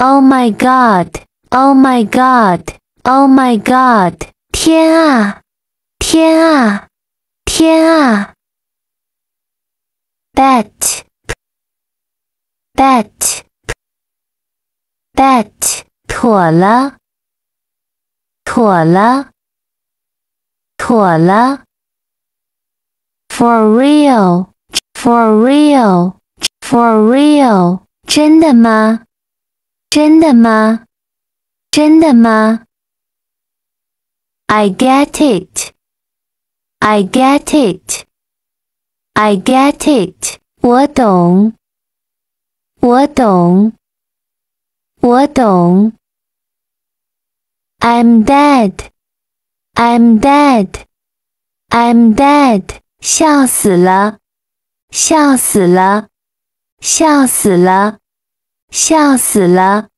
Oh my god, oh my god, oh my god, 天啊，天啊，天啊。Bet, bet, bet, 妥了，妥了，妥了。For real, for real, for real, 真的吗？真的吗？真的吗？ I get it, I get it, I get it, 我懂，我懂，我懂。I'm dead, I'm dead, I'm dead, 笑死了，笑死了，笑死了，笑死了。